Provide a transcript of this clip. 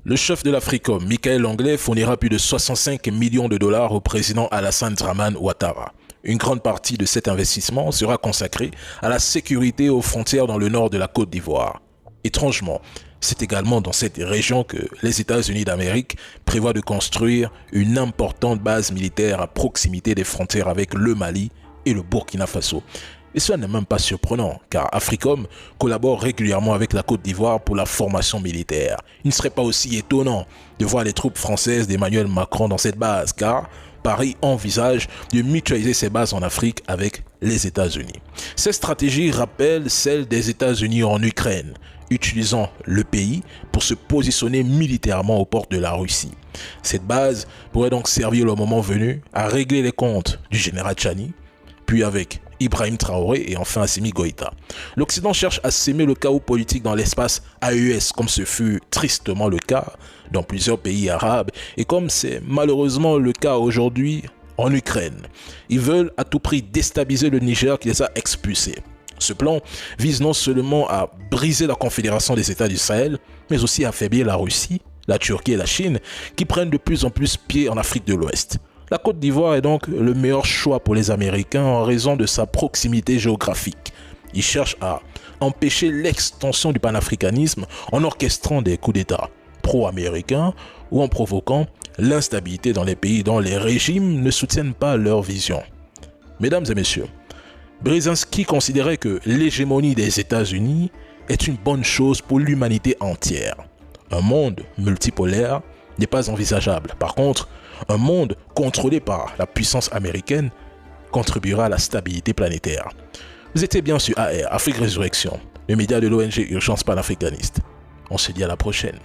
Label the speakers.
Speaker 1: Le chef de l'Africom, Michael Langlais, fournira plus de 65 millions de dollars au président Alassane Dramane Ouattara. Une grande partie de cet investissement sera consacrée à la sécurité aux frontières dans le nord de la Côte d'Ivoire. Étrangement, c'est également dans cette région que les États-Unis d'Amérique prévoient de construire une importante base militaire à proximité des frontières avec le Mali et le Burkina Faso. Et cela n'est même pas surprenant, car Africom collabore régulièrement avec la Côte d'Ivoire pour la formation militaire. Il ne serait pas aussi étonnant de voir les troupes françaises d'Emmanuel Macron dans cette base, car Paris envisage de mutualiser ses bases en Afrique avec les États-Unis. Cette stratégie rappelle celle des États-Unis en Ukraine, utilisant le pays pour se positionner militairement aux portes de la Russie. Cette base pourrait donc servir le moment venu à régler les comptes du général Tchani, puis avec Ibrahim Traoré et enfin Assimi Goïta. L'Occident cherche à s'aimer le chaos politique dans l'espace AES, comme ce fut tristement le cas dans plusieurs pays arabes et comme c'est malheureusement le cas aujourd'hui en Ukraine. Ils veulent à tout prix déstabiliser le Niger qui les a expulsés. Ce plan vise non seulement à briser la confédération des États du Sahel, mais aussi à affaiblir la Russie, la Turquie et la Chine qui prennent de plus en plus pied en Afrique de l'Ouest. La Côte d'Ivoire est donc le meilleur choix pour les Américains en raison de sa proximité géographique. Ils cherchent à empêcher l'extension du panafricanisme en orchestrant des coups d'État pro-américains ou en provoquant l'instabilité dans les pays dont les régimes ne soutiennent pas leur vision. Mesdames et messieurs, Brzezinski considérait que l'hégémonie des États-Unis est une bonne chose pour l'humanité entière. Un monde multipolaire n'est pas envisageable. Par contre, un monde contrôlé par la puissance américaine contribuera à la stabilité planétaire. Vous étiez bien sur AR, Afrique Résurrection, le média de l'ONG Urgence Panafricaniste. On se dit à la prochaine.